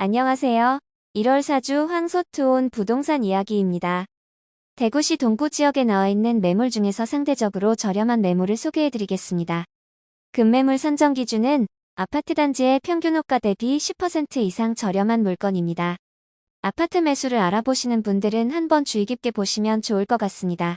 안녕하세요. 1월 사주 황소투혼 부동산 이야기입니다. 대구시 동구 지역에 나와 있는 매물 중에서 상대적으로 저렴한 매물을 소개해드리겠습니다. 급매물 선정 기준은 아파트 단지의 평균 호가 대비 10% 이상 저렴한 물건입니다. 아파트 매수를 알아보시는 분들은 한번 주의 깊게 보시면 좋을 것 같습니다.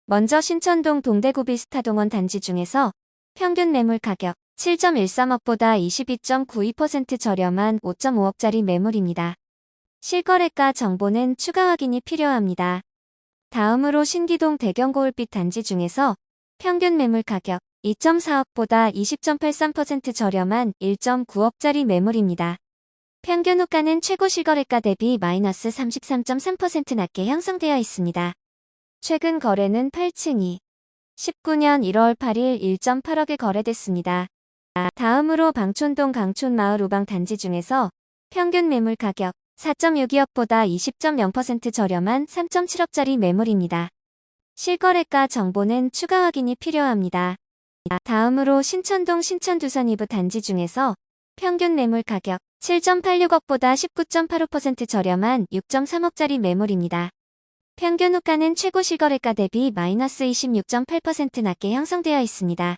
먼저 신천동 동대구 비스타동원 단지 중에서 평균 매물 가격 7.13억보다 22.92% 저렴한 5.5억짜리 매물입니다. 실거래가 정보는 추가 확인이 필요합니다. 다음으로 신기동 대경고을빛 단지 중에서 평균 매물 가격 2.4억보다 20.83% 저렴한 1.9억짜리 매물입니다. 평균 호가는 최고 실거래가 대비 마이너스 33.3% 낮게 형성되어 있습니다. 최근 거래는 8층이 19년 1월 8일 1.8억에 거래됐습니다. 다음으로 방촌동 강촌마을 우방 단지 중에서 평균 매물 가격 4.62억보다 20.0% 저렴한 3.7억짜리 매물입니다. 실거래가 정보는 추가 확인이 필요합니다. 다음으로 신천동 신천두산 2부 단지 중에서 평균 매물 가격 7.86억보다 19.85% 저렴한 6.3억짜리 매물입니다. 평균 호가는 최고 실거래가 대비 마이너스 26.8% 낮게 형성되어 있습니다.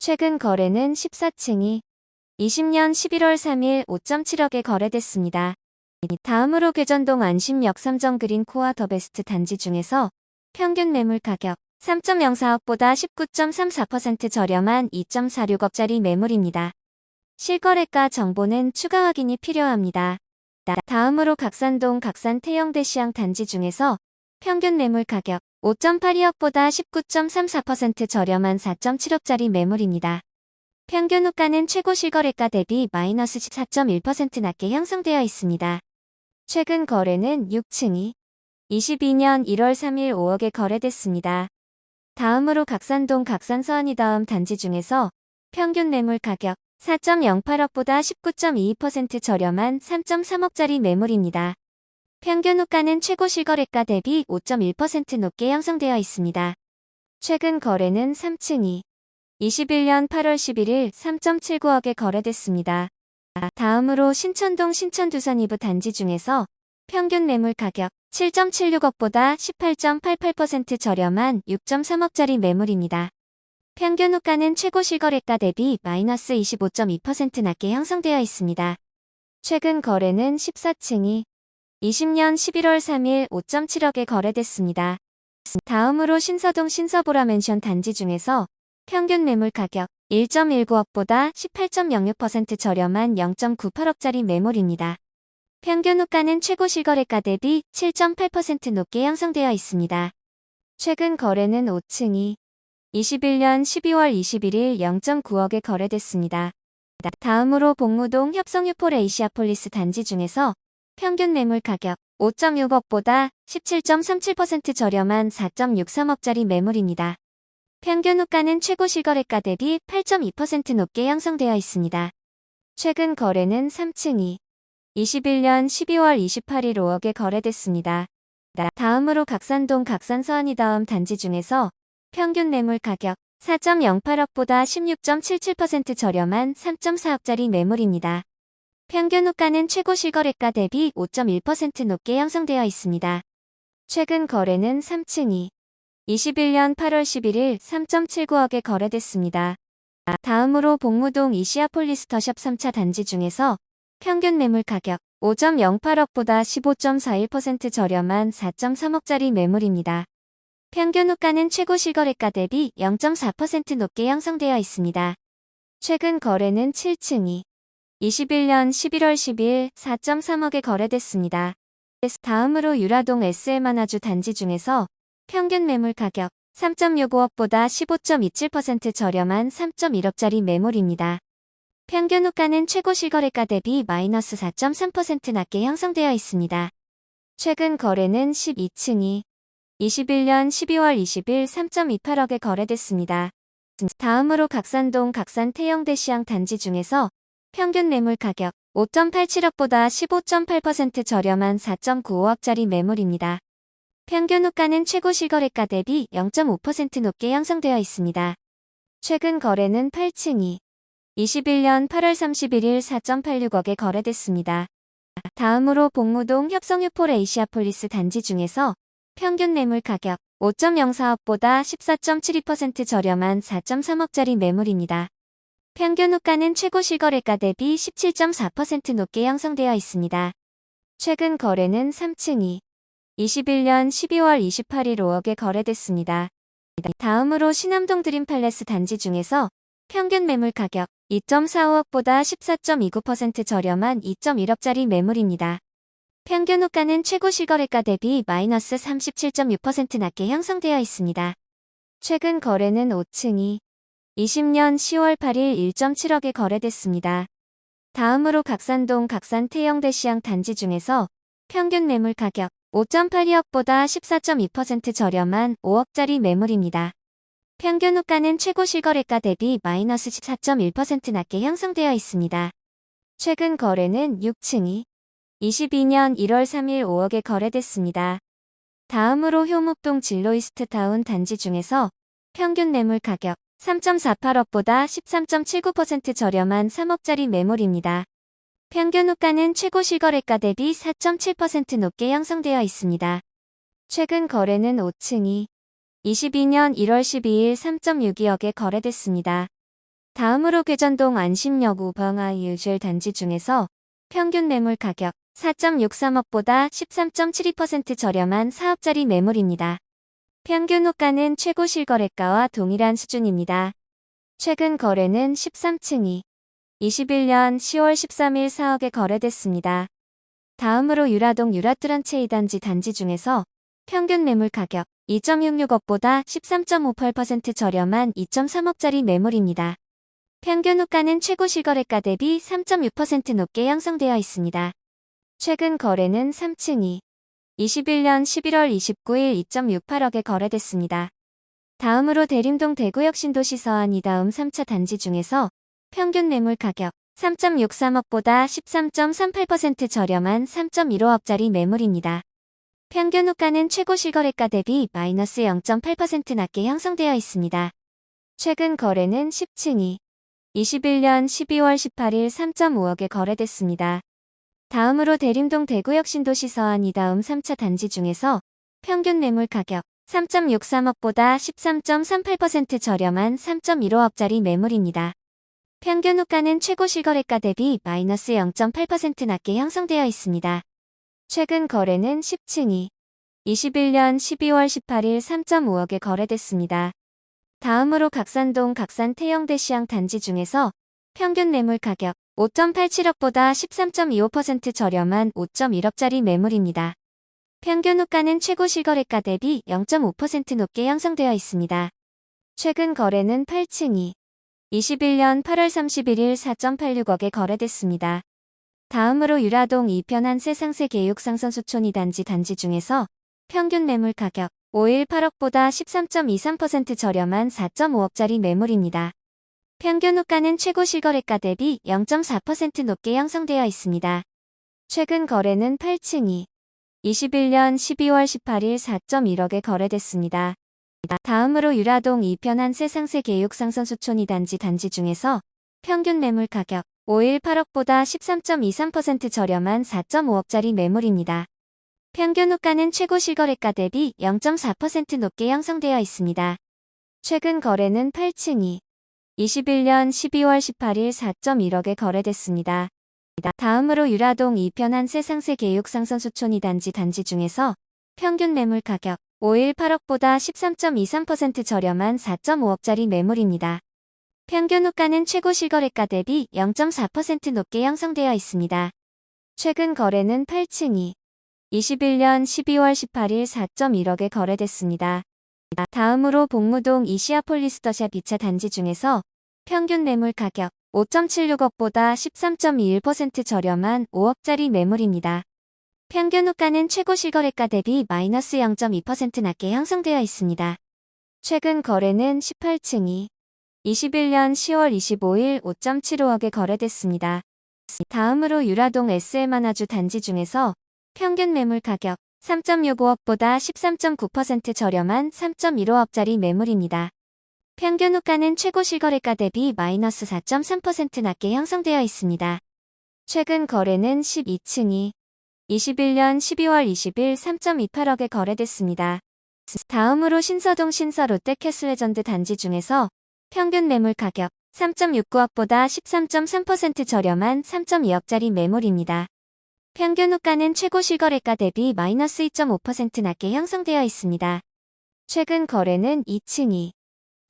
최근 거래는 14층이 20년 11월 3일 5.7억에 거래됐습니다. 다음으로 괴전동 안심역 삼정 그린 코아 더 베스트 단지 중에서 평균 매물 가격 3.04억보다 19.34% 저렴한 2.46억짜리 매물입니다. 실거래가 정보는 추가 확인이 필요합니다. 다음으로 각산동 각산 태영대시양 단지 중에서 평균 매물 가격 5.82억보다 19.34% 저렴한 4.7억짜리 매물입니다. 평균 호가는 최고 실거래가 대비 마이너스 14.1% 낮게 형성되어 있습니다. 최근 거래는 6층이 22년 1월 3일 5억에 거래됐습니다. 다음으로 각산동 각산서안이 다음 단지 중에서 평균 매물 가격 4.08억보다 19.22% 저렴한 3.3억짜리 매물입니다. 평균 호가는 최고 실거래가 대비 5.1% 높게 형성되어 있습니다. 최근 거래는 3층이 21년 8월 11일 3.79억에 거래됐습니다. 다음으로 신천동 신천두산 2부 단지 중에서 평균 매물 가격 7.76억보다 18.88% 저렴한 6.3억짜리 매물입니다. 평균 호가는 최고 실거래가 대비 마이너스 25.2% 낮게 형성되어 있습니다. 최근 거래는 14층이 20년 11월 3일 5.7억에 거래됐습니다. 다음으로 신서동 신서보라 맨션 단지 중에서 평균 매물 가격 1.19억보다 18.06% 저렴한 0.98억짜리 매물입니다. 평균 호가는 최고 실거래가 대비 7.8% 높게 형성되어 있습니다. 최근 거래는 5층이 21년 12월 21일 0.9억에 거래됐습니다. 다음으로 복무동 협성유폴 에이시아폴리스 단지 중에서 평균 매물 가격 5.6억보다 17.37% 저렴한 4.63억짜리 매물입니다. 평균 호가는 최고 실거래가 대비 8.2% 높게 형성되어 있습니다. 최근 거래는 3층이 21년 12월 28일 5억에 거래됐습니다. 다음으로 각산동 각산서안이 다음 단지 중에서 평균 매물 가격 4.08억보다 16.77% 저렴한 3.4억짜리 매물입니다. 평균 호가는 최고 실거래가 대비 5.1% 높게 형성되어 있습니다. 최근 거래는 3층이 21년 8월 11일 3.79억에 거래됐습니다. 다음으로 복무동 이시아폴리스 더샵 3차 단지 중에서 평균 매물 가격 5.08억보다 15.41% 저렴한 4.3억짜리 매물입니다. 평균 호가는 최고 실거래가 대비 0.4% 높게 형성되어 있습니다. 최근 거래는 7층이 21년 11월 10일 4.3억에 거래됐습니다. 다음으로 유라동 SM하나주 단지 중에서 평균 매물 가격 3.65억보다 15.27% 저렴한 3.1억짜리 매물입니다. 평균 호가는 최고 실거래가 대비 마이너스 4.3% 낮게 형성되어 있습니다. 최근 거래는 12층이 21년 12월 20일 3.28억에 거래됐습니다. 다음으로 각산동 각산 태영대시양 단지 중에서 평균 매물 가격 5.87억보다 15.8% 저렴한 4.95억짜리 매물입니다. 평균 호가는 최고 실거래가 대비 0.5% 높게 형성되어 있습니다. 최근 거래는 8층이 21년 8월 31일 4.86억에 거래됐습니다. 다음으로 복무동 협성유폴 에이시아폴리스 단지 중에서 평균 매물 가격 5.04억보다 14.72% 저렴한 4.3억짜리 매물입니다. 평균 호가는 최고 실거래가 대비 17.4% 높게 형성되어 있습니다. 최근 거래는 3층이 21년 12월 28일 5억에 거래됐습니다. 다음으로 신암동 드림팰레스 단지 중에서 평균 매물 가격 2.45억보다 14.29% 저렴한 2.1억짜리 매물입니다. 평균 호가는 최고 실거래가 대비 마이너스 37.6% 낮게 형성되어 있습니다. 최근 거래는 5층이 20년 10월 8일 1.7억에 거래됐습니다. 다음으로 각산동 각산 태영대시양 단지 중에서 평균 매물 가격 5.82억보다 14.2% 저렴한 5억짜리 매물입니다. 평균 호가는 최고 실거래가 대비 마이너스 14.1% 낮게 형성되어 있습니다. 최근 거래는 6층이 22년 1월 3일 5억에 거래됐습니다. 다음으로 효목동 진로이스트타운 단지 중에서 평균 매물 가격 3.48억보다 13.79% 저렴한 3억짜리 매물입니다. 평균 호가는 최고 실거래가 대비 4.7% 높게 형성되어 있습니다. 최근 거래는 5층이 22년 1월 12일 3.62억에 거래됐습니다. 다음으로 괴전동 안심여고 방아이유젤 단지 중에서 평균 매물 가격 4.63억보다 13.72% 저렴한 4억짜리 매물입니다. 평균 호가는 최고 실거래가와 동일한 수준입니다. 최근 거래는 13층이 21년 10월 13일 4억에 거래됐습니다. 다음으로 유라동 유라트란체 2단지 단지 중에서 평균 매물 가격 2.66억보다 13.58% 저렴한 2.3억짜리 매물입니다. 평균 호가는 최고 실거래가 대비 3.6% 높게 형성되어 있습니다. 최근 거래는 3층이 21년 11월 29일 2.68억에 거래됐습니다. 다음으로 대림동 대구역 신도시 서안 이다음 3차 단지 중에서 평균 매물 가격 3.63억보다 13.38% 저렴한 3.15억짜리 매물입니다. 평균 호가는 최고 실거래가 대비 마이너스 0.8% 낮게 형성되어 있습니다. 최근 거래는 10층이 21년 12월 18일 3.5억에 거래됐습니다. 다음으로 대림동 대구역 신도시 서안 이다음 3차 단지 중에서 평균 매물 가격 3.63억보다 13.38% 저렴한 3.15억짜리 매물입니다. 평균 호가는 최고 실거래가 대비 마이너스 0.8% 낮게 형성되어 있습니다. 최근 거래는 10층이 21년 12월 18일 3.5억에 거래됐습니다. 다음으로 각산동 각산 태영대시양 단지 중에서 평균 매물 가격 5.87억보다 13.25% 저렴한 5.1억짜리 매물입니다. 평균 호가는 최고 실거래가 대비 0.5% 높게 형성되어 있습니다. 최근 거래는 8층이 21년 8월 31일 4.86억에 거래됐습니다. 다음으로 유라동 이편한 세상세 계육상선 수촌 2단지 단지 중에서 평균 매물 가격 518억보다 13.23% 저렴한 4.5억짜리 매물입니다. 평균 호가는 최고 실거래가 대비 0.4% 높게 형성되어 있습니다. 최근 거래는 8층이 21년 12월 18일 4.1억에 거래됐습니다. 다음으로 유라동 이편한 세상세 계육상선 수촌 2단지 단지 중에서 평균 매물 가격 518억보다 13.23% 저렴한 4.5억짜리 매물입니다. 평균 호가는 최고 실거래가 대비 0.4% 높게 형성되어 있습니다. 최근 거래는 8층이 21년 12월 18일 4.1억에 거래됐습니다. 다음으로 유라동 이편한 세상세 계육상선 수촌 2단지 단지 중에서 평균 매물 가격 518억보다 13.23% 저렴한 4.5억짜리 매물입니다. 평균 호가는 최고 실거래가 대비 0.4% 높게 형성되어 있습니다. 최근 거래는 8층이 21년 12월 18일 4.1억에 거래됐습니다. 다음으로 복무동 이시아폴리스 더샵 2차 단지 중에서 평균 매물 가격 5.76억보다 13.21% 저렴한 5억짜리 매물입니다. 평균 호가는 최고 실거래가 대비 마이너스 0.2% 낮게 형성되어 있습니다. 최근 거래는 18층이 21년 10월 25일 5.75억에 거래됐습니다. 다음으로 유라동 SM하나주 단지 중에서 평균 매물 가격 3.65억보다 13.9% 저렴한 3.15억짜리 매물입니다. 평균 호가는 최고 실거래가 대비 마이너스 4.3% 낮게 형성되어 있습니다. 최근 거래는 12층이 21년 12월 20일 3.28억에 거래됐습니다. 다음으로 신서동 신서 롯데캐슬레전드 단지 중에서 평균 매물 가격 3.69억보다 13.3% 저렴한 3.2억짜리 매물입니다. 평균 호가는 최고 실거래가 대비 마이너스 2.5% 낮게 형성되어 있습니다. 최근 거래는 2층이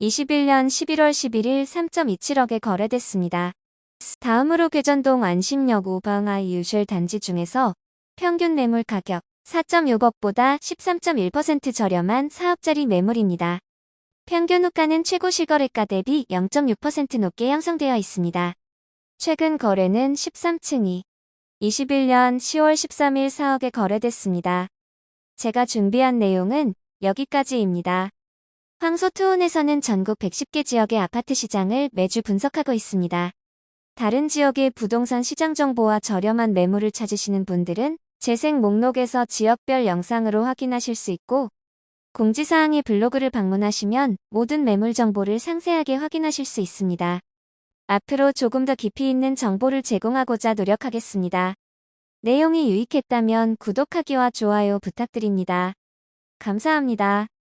21년 11월 11일 3.27억에 거래됐습니다. 다음으로 괴전동 안심역 우방아 유셜 단지 중에서 평균 매물 가격 4.6억보다 13.1% 저렴한 4억짜리 매물입니다. 평균 호가는 최고 실거래가 대비 0.6% 높게 형성되어 있습니다. 최근 거래는 13층이 21년 10월 13일 4억에 거래됐습니다. 제가 준비한 내용은 여기까지입니다. 황소투혼에서는 전국 110개 지역의 아파트 시장을 매주 분석하고 있습니다. 다른 지역의 부동산 시장 정보와 저렴한 매물을 찾으시는 분들은 재생 목록에서 지역별 영상으로 확인하실 수 있고, 공지사항의 블로그를 방문하시면 모든 매물 정보를 상세하게 확인하실 수 있습니다. 앞으로 조금 더 깊이 있는 정보를 제공하고자 노력하겠습니다. 내용이 유익했다면 구독하기와 좋아요 부탁드립니다. 감사합니다.